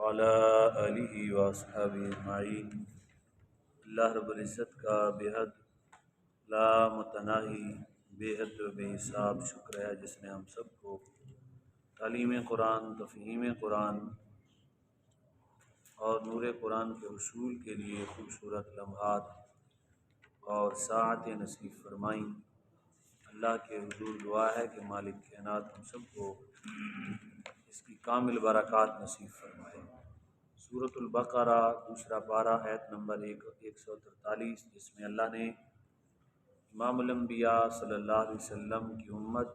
وعلی آلہ واصحابہ اجمعین۔ اللہ رب العزت کا بےحد لامتناہی بے حد و بے حساب شکر ہے جس نے ہم سب کو تعلیم قرآن، تفہیم قرآن اور نور قرآن کے حصول کے لیے خوبصورت لمحات اور ساعتیں نصیب فرمائیں۔ اللہ کے حضور دعا ہے کہ مالک کائنات ہم سب کو اس کی کامل برکات نصیب فرمائے۔ سورۃ البقرہ دوسرا پارہ آیت نمبر 143، جس میں اللہ نے امام الانبیاء صلی اللہ علیہ وسلم کی امت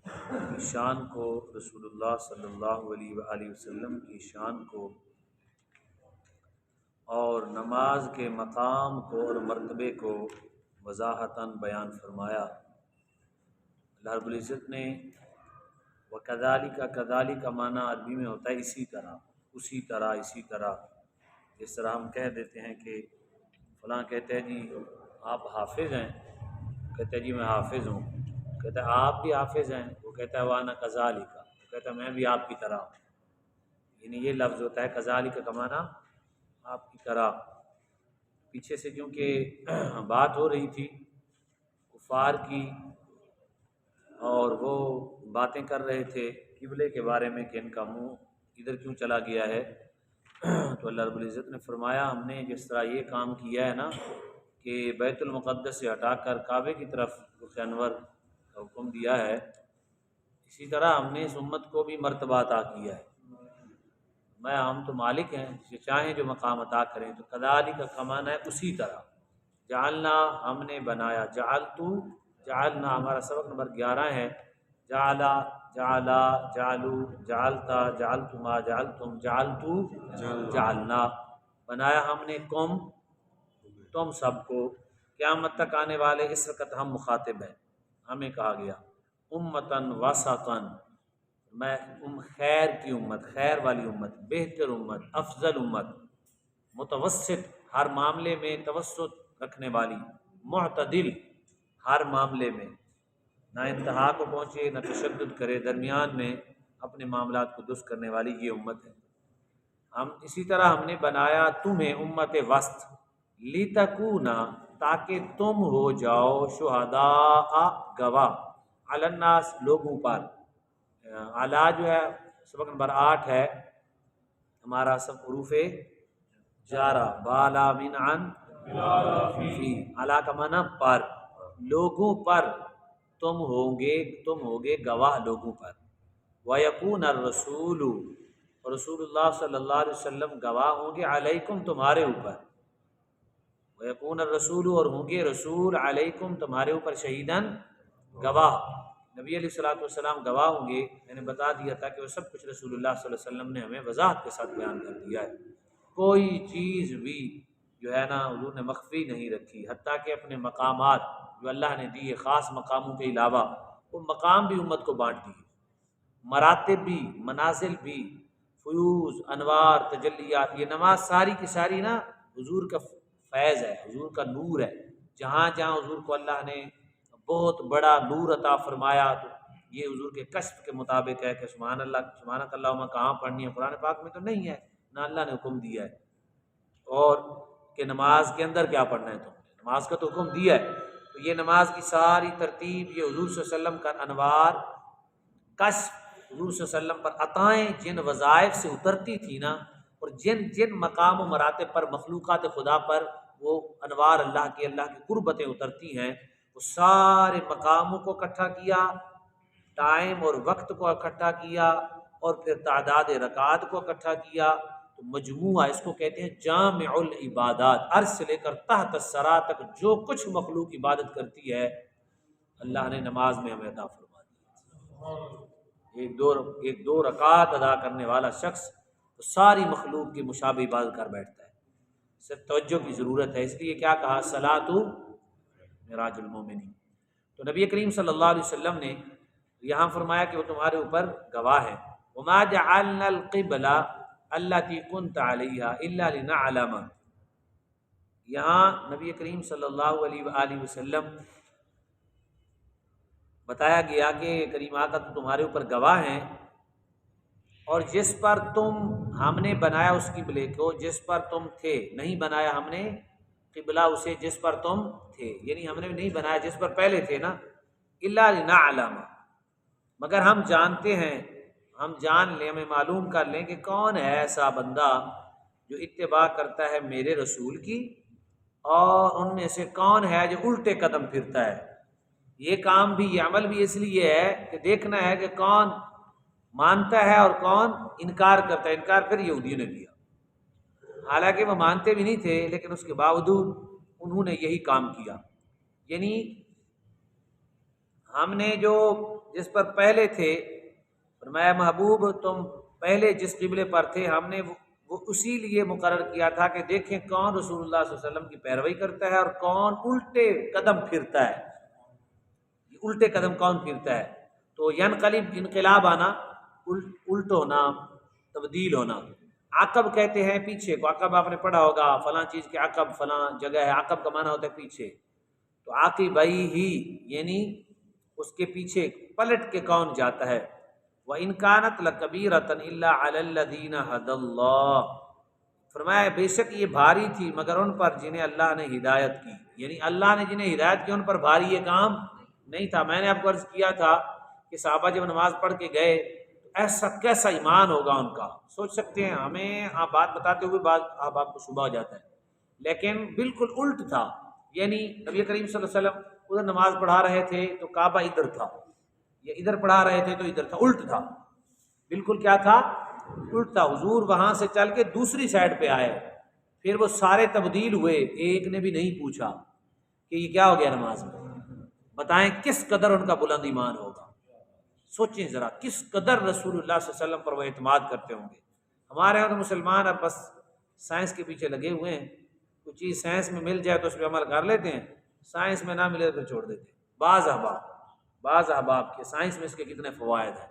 کی شان کو، رسول اللہ صلی اللہ علیہ وآلہ وسلم کی شان کو اور نماز کے مقام کو اور مرتبے کو وضاحتاً بیان فرمایا۔ اللہ رب العزت نے وَكَذَلِكَ كَذَلِكَ کا معنی عربی میں ہوتا ہے اسی طرح، اسی طرح، اسی طرح۔ جس طرح ہم کہہ دیتے ہیں کہ فلاں کہتے ہیں جی آپ حافظ ہیں، کہتے ہیں جی میں حافظ ہوں، کہتا ہے آپ بھی حافظ ہیں، وہ کہتا ہے وَأَنَا كَذَلِكَ، وہ کہتا ہے میں بھی آپ کی طرح ہوں۔ یعنی یہ لفظ ہوتا ہے كَذَلِكَ کا معنی آپ کی طرح۔ پیچھے سے کیونکہ بات ہو رہی تھی کفار کی اور وہ باتیں کر رہے تھے قبلے کے بارے میں کہ ان کا منہ ادھر کیوں چلا گیا ہے، تو اللہ رب العزت نے فرمایا ہم نے جس طرح یہ کام کیا ہے نا کہ بیت المقدس سے ہٹا کر کعبے کی طرف رخ انور کا حکم دیا ہے، اسی طرح ہم نے اس امت کو بھی مرتبہ عطا کیا ہے۔ ہم تو مالک ہیں، جسے چاہیں جو مقام عطا کریں، تو کذالک کا معنی ہے اسی طرح۔ جعلنا ہم نے بنایا، جعلنا ہمارا سبق نمبر 11 ہے۔ جعلا، جعلا، جعلو، جعلتا، جعلتما، جعلتم، جعلتو، جعلنا، بنایا ہم نے تم سب کو۔ قیامت تک آنے والے اس وقت ہم مخاطب ہیں، ہمیں کہا گیا امتاً وسطاً، میں خیر کی امت، خیر والی امت، بہتر امت، افضل امت، متوسط ہر معاملے میں توسط رکھنے والی، معتدل ہر معاملے میں، نہ انتہا کو پہنچے نہ تشدد کرے، درمیان میں اپنے معاملات کو درست کرنے والی یہ امت ہے۔ اسی طرح ہم نے بنایا تمہیں امت وسط، لِتَكُونَ تاکہ تم ہو جاؤ شہداء گواہ، علی الناس لوگوں پر۔ اعلیٰ جو ہے سبق نمبر 8 ہے ہمارا، سب حروف جارہ، بالا من عن فی، اعلیٰ کا معنی پر، لوگوں پر تم ہوگے گواہ لوگوں پر۔ وَيَكُونَ الرَّسُولُ، اور رسول اللہ صلی اللہ علیہ وسلم گواہ ہوں گے علیکم تمہارے اوپر۔ وَيَكُونَ الرَّسُولُ، اور ہوں گے رسول علیکم تمہارے اوپر شہیداً گواہ، نبی علیہ الصلوۃ والسلام گواہ ہوں گے۔ میں نے بتا دیا تھا کہ وہ سب کچھ رسول اللہ صلی اللہ علیہ وسلم نے ہمیں وضاحت کے ساتھ بیان کر دیا ہے، کوئی چیز بھی جو ہے نا حضور نے مخفی نہیں رکھی، حتیٰ کہ اپنے مقامات جو اللہ نے دیے خاص مقاموں کے علاوہ، وہ مقام بھی امت کو بانٹ دیے، مراتب بھی، منازل بھی، فیوز، انوار، تجلیات۔ یہ نماز ساری کی ساری نا حضور کا فیض ہے، حضور کا نور ہے۔ جہاں جہاں حضور کو اللہ نے بہت بڑا نور عطا فرمایا، تو یہ حضور کے کشف کے مطابق ہے کہ سبحان اللہ، سبحانک اللہم کہاں پڑھنی ہے، قرآن پاک میں تو نہیں ہے، نہ اللہ نے حکم دیا ہے، اور کہ نماز کے اندر کیا پڑھنا ہے، تم نے نماز کا تو حکم دیا ہے۔ تو یہ نماز کی ساری ترتیب، یہ حضور صلی اللہ علیہ وسلم کا انوار، کشف، حضور صلی اللہ علیہ وسلم پر عطائیں جن وظائف سے اترتی تھی نا، اور جن مقام و مراتب پر مخلوقات خدا پر وہ انوار اللہ کی قربتیں اترتی ہیں، وہ سارے مقاموں کو اکٹھا کیا، ٹائم اور وقت کو اکٹھا کیا، اور پھر تعداد رکعات کو اکٹھا کیا، تو مجموعہ اس کو کہتے ہیں جامع العبادات۔ عرش سے لے کر تحت الثری تک جو کچھ مخلوق عبادت کرتی ہے، اللہ نے نماز میں ہمیں عطا فرما دیا۔ ایک دو رکعات ادا کرنے والا شخص تو ساری مخلوق کی مشابہ عبادت کر بیٹھتا ہے۔ صرف توجہ کی ضرورت ہے، اس لیے کیا کہا، صلاۃ معراج المومنین۔ تو نبی کریم صلی اللہ علیہ وسلم نے یہاں فرمایا کہ وہ تمہارے اوپر گواہ ہے۔ وما جعلنا القبلہ التی كنت علیہا الا لنعلم، یہاں نبی کریم صلی اللہ علیہ وآلہ وسلم بتایا گیا کہ کریم آقا تو تمہارے اوپر گواہ ہیں، اور جس پر تم ہم نے بنایا اس قبلے کو جس پر تم تھے، نہیں بنایا ہم نے قبلہ اسے جس پر تم تھے، یعنی ہم نے نہیں بنایا جس پر پہلے تھے نا، الا لنعلم، مگر ہم جانتے ہیں، ہم جان لیں، ہمیں معلوم کر لیں کہ کون ہے ایسا بندہ جو اتباع کرتا ہے میرے رسول کی، اور ان میں سے کون ہے جو الٹے قدم پھرتا ہے۔ یہ کام بھی، یہ عمل بھی اس لیے ہے کہ دیکھنا ہے کہ کون مانتا ہے اور کون انکار کرتا ہے۔ انکار پھر یہودیوں نے کیا، حالانکہ وہ مانتے بھی نہیں تھے، لیکن اس کے باوجود انہوں نے یہی کام کیا۔ یعنی ہم نے جو جس پر پہلے تھے، فرمایا محبوب تم پہلے جس قبلے پر تھے ہم نے وہ اسی لیے مقرر کیا تھا کہ دیکھیں کون رسول اللہ صلی اللہ علیہ وسلم کی پیروی کرتا ہے اور کون الٹے قدم پھرتا ہے۔ الٹے قدم کون پھرتا ہے؟ تو ینقلب، انقلاب آنا، الٹ ہونا، تبدیل ہونا۔ عقب کہتے ہیں پیچھے کو، عقب آپ نے پڑھا ہوگا، فلاں چیز کے عقب فلاں جگہ ہے، عقب کا معنی ہوتا ہے پیچھے، تو عاقبئی ہی یعنی اس کے پیچھے پلٹ کے کون جاتا ہے۔ وَإِنْ كَانَتْ لَكَبِيرَةً إِلَّا عَلَى الَّذِينَ هَدَى اللَّهُ، فرمایا بے شک یہ بھاری تھی مگر ان پر جنہیں اللہ نے ہدایت کی، یعنی اللہ نے جنہیں ہدایت کی ان پر بھاری یہ کام نہیں تھا۔ میں نے آپ کو عرض کیا تھا کہ صحابہ جب نماز پڑھ کے گئے تو ایسا کیسا ایمان ہوگا ان کا، سوچ سکتے ہیں۔ ہمیں آپ بات بتاتے ہوئے بات آپ کو شبہ ہو جاتا ہے، لیکن بالکل الٹ تھا۔ یعنی نبی کریم صلی اللہ علیہ وسلم ادھر نماز پڑھا رہے تھے تو کعبہ ادھر تھا، یا ادھر پڑھا رہے تھے تو ادھر تھا، الٹ تھا، بالکل کیا تھا؟ الٹ تھا۔ حضور وہاں سے چل کے دوسری سائڈ پہ آئے، پھر وہ سارے تبدیل ہوئے، ایک نے بھی نہیں پوچھا کہ یہ کیا ہو گیا نماز میں۔ بتائیں کس قدر ان کا بلند ایمان ہوگا، سوچیں ذرا کس قدر رسول اللہ صلی اللہ علیہ وسلم پر وہ اعتماد کرتے ہوں گے۔ ہمارے یہاں تو مسلمان اب بس سائنس کے پیچھے لگے ہوئے ہیں، کوئی چیز سائنس میں مل جائے تو اس پہ عمل کر لیتے ہیں، سائنس میں نہ ملے تو پھر چھوڑ دیتے ہیں۔ بعض احباب کے سائنس میں اس کے کتنے فوائد ہیں،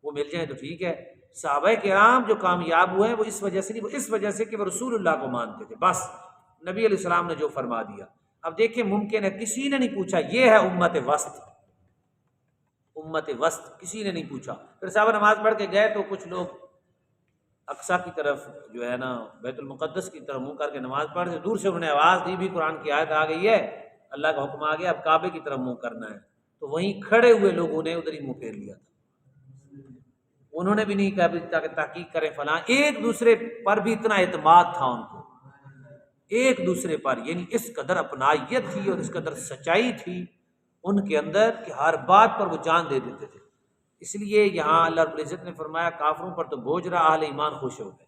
وہ مل جائیں تو ٹھیک ہے۔ صحابہ کرام جو کامیاب ہوئے ہیں وہ اس وجہ سے نہیں، وہ اس وجہ سے کہ وہ رسول اللہ کو مانتے تھے، بس نبی علیہ السلام نے جو فرما دیا۔ اب دیکھیں ممکن ہے کسی نے نہیں پوچھا، یہ ہے امت وسط، امت وسط کسی نے نہیں پوچھا۔ پھر صحابہ نماز پڑھ کے گئے تو کچھ لوگ اقصیٰ کی طرف جو ہے نا بیت المقدس کی طرف منہ کر کے نماز پڑھ دور سے انہوں نے آواز دی بھی قرآن کی آیت آ گئی ہے، اللہ کا حکم آ گیا، اب کعبے کی طرف منہ کرنا ہے، تو وہیں کھڑے ہوئے لوگوں نے ادھر ہی منہ پھیر لیا تھا۔ انہوں نے بھی نہیں کہا تاکہ تحقیق کریں فلاں، ایک دوسرے پر بھی اتنا اعتماد تھا ان کو، ایک دوسرے پر، یعنی اس قدر اپنائیت تھی اور اس قدر سچائی تھی ان کے اندر کہ ہر بات پر وہ جان دے دیتے تھے۔ اس لیے یہاں اللہ رب العزت نے فرمایا کافروں پر تو بوجھ رہا، اہل ایمان خوش ہو گئے،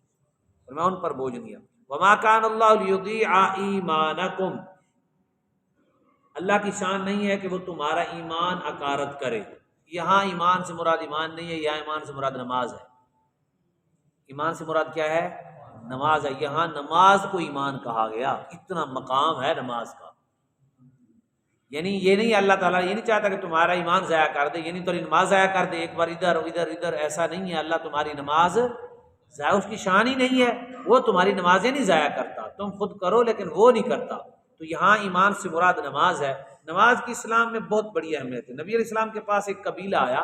فرمایا ان پر بوجھ نہیں۔ وما كان الله ليضيع ایمانکم، اللہ کی شان نہیں ہے کہ وہ تمہارا ایمان اکارت کرے۔ یہاں ایمان سے مراد ایمان نہیں ہے، یہاں ایمان سے مراد نماز ہے۔ ایمان سے مراد کیا ہے؟ نماز ہے۔ یہاں نماز کو ایمان کہا گیا، اتنا مقام ہے نماز کا۔ یعنی یہ نہیں اللہ تعالیٰ یہ نہیں چاہتا کہ تمہارا ایمان ضائع کر دے، یعنی تمہاری نماز ضائع کر دے، ایک بار ادھر ادھر ادھر، ایسا نہیں ہے۔ اللہ تمہاری نماز ضائع، اس کی شان ہی نہیں ہے، وہ تمہاری نمازیں نہیں ضائع کرتا، تم خود کرو لیکن وہ نہیں کرتا۔ تو یہاں ایمان سے مراد نماز ہے۔ نماز کی اسلام میں بہت بڑی اہمیت ہے۔ نبی علیہ السلام کے پاس ایک قبیلہ آیا،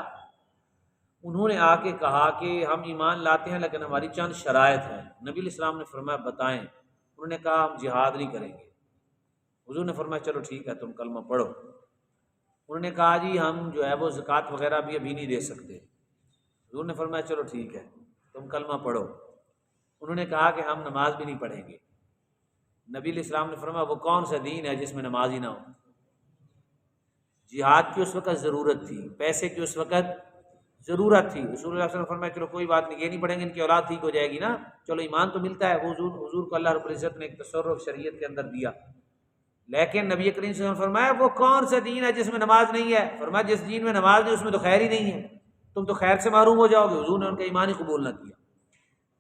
انہوں نے آ کے کہا کہ ہم ایمان لاتے ہیں لیکن ہماری چند شرائط ہیں۔ نبی علیہ السلام نے فرمایا بتائیں؟ انہوں نے کہا ہم جہاد نہیں کریں گے۔ حضور نے فرمایا چلو ٹھیک ہے تم کلمہ پڑھو۔ انہوں نے کہا جی ہم جو ہے وہ زکوٰۃ وغیرہ بھی ابھی نہیں دے سکتے۔ حضور نے فرمایا چلو ٹھیک ہے تم کلمہ پڑھو۔ انہوں نے کہا کہ ہم نماز بھی نہیں پڑھیں گے۔ نبی علیہ السلام نے فرمایا وہ کون سا دین ہے جس میں نماز ہی نہ ہو؟ جہاد کی اس وقت ضرورت تھی، پیسے کی اس وقت ضرورت تھی۔ رسول اللہ صلی اللہ علیہ وسلم نے فرمایا چلو کوئی بات نہیں، یہ نہیں پڑھیں گے ان کی اولاد ٹھیک ہو جائے گی نا، چلو ایمان تو ملتا ہے۔ حضور کو اللہ رب العزت نے ایک تصرف شریعت کے اندر دیا، لیکن نبی کریم صلی اللہ علیہ وسلم نے فرمایا وہ کون سا دین ہے جس میں نماز نہیں ہے؟ فرمایا جس دین میں نماز نہیں اس میں تو خیر ہی نہیں ہے، تم تو خیر سے محروم ہو جاؤ گے۔ حضور نے ان کا ایمان ہی قبول نہ کیا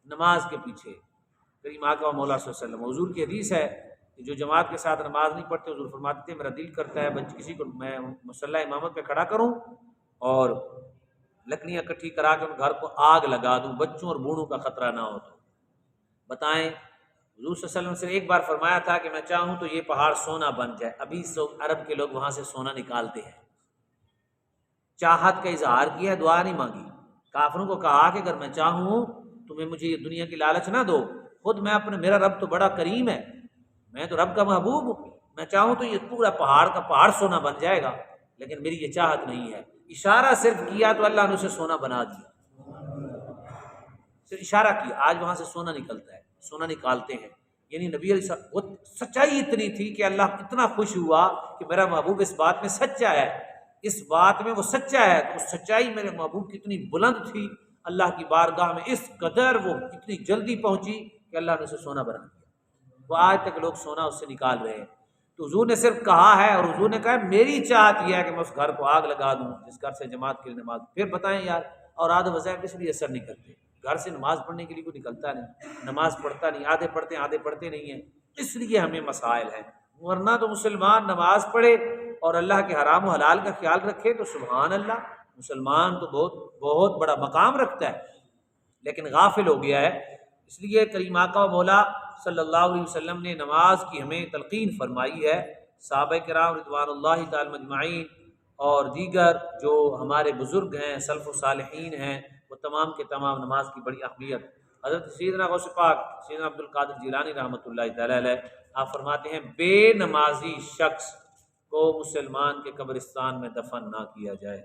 نماز کے پیچھے۔ کریم آقا و مولا صلی اللہ علیہ وسلم، حضور کی حدیث ہے کہ جو جماعت کے ساتھ نماز نہیں پڑھتے، حضور فرماتے ہیں میرا دل کرتا ہے کسی کو میں مصلی امامت پہ کھڑا کروں اور لکڑیاں اکٹھی کرا کے ان گھر کو آگ لگا دوں، بچوں اور بوڑھوں کا خطرہ نہ ہو۔ تو بتائیں حضور صلی اللہ علیہ وسلم سے ایک بار فرمایا تھا کہ میں چاہوں تو یہ پہاڑ سونا بن جائے۔ ابھی عرب کے لوگ وہاں سے سونا نکالتے ہیں، چاہت کا اظہار کیا، دعا نہیں مانگی۔ کافروں کو کہا کہ اگر میں چاہوں تمہیں مجھے یہ دنیا کی لالچ نہ دو، خود میں اپنے، میرا رب تو بڑا کریم ہے، میں تو رب کا محبوب ہوں، میں چاہوں تو یہ پورا پہاڑ کا پہاڑ سونا بن جائے گا، لیکن میری یہ چاہت نہیں ہے۔ اشارہ صرف کیا تو اللہ نے اسے سونا بنا دیا، صرف اشارہ کیا، آج وہاں سے سونا نکلتا ہے، سونا نکالتے ہیں۔ یعنی نبی علیہ السلام، وہ سچائی اتنی تھی کہ اللہ اتنا خوش ہوا کہ میرا محبوب اس بات میں سچا ہے، اس بات میں وہ سچا ہے، تو سچائی میرے محبوب کی اتنی بلند تھی، اللہ کی بارگاہ میں اس قدر وہ اتنی جلدی پہنچی کہ اللہ نے اسے سونا بنا دیا۔ وہ آج تک لوگ سونا اس سے نکال رہے ہیں۔ تو حضور نے صرف کہا ہے، اور حضور نے کہا ہے میری چاہت یہ ہے کہ میں اس گھر کو آگ لگا دوں جس گھر سے جماعت کے لیے نماز۔ پھر بتائیں یار، اور آدھے وظائف اس لیے اثر نہیں کرتے، گھر سے نماز پڑھنے کے لیے کوئی نکلتا نہیں، نماز پڑھتا نہیں، آدھے پڑھتے ہیں آدھے پڑھتے نہیں ہیں، اس لیے ہمیں مسائل ہیں۔ ورنہ تو مسلمان نماز پڑھے اور اللہ کے حرام و حلال کا خیال رکھے تو سبحان اللہ، مسلمان تو بہت بہت بڑا مقام رکھتا ہے، لیکن غافل ہو گیا ہے۔ اس لیے کریم آقا و مولا صلی اللہ علیہ وسلم نے نماز کی ہمیں تلقین فرمائی ہے۔ صحابہ کرام رضوان اللہ تعالی مجمعین اور دیگر جو ہمارے بزرگ ہیں، سلف و صالحین ہیں، وہ تمام کے تمام نماز کی بڑی اہمیت۔ حضرت سیدنا غوث پاک سیدنا عبد القادر جیلانی رحمۃ اللہ تعالی علیہ آپ فرماتے ہیں بے نمازی شخص کو مسلمان کے قبرستان میں دفن نہ کیا جائے۔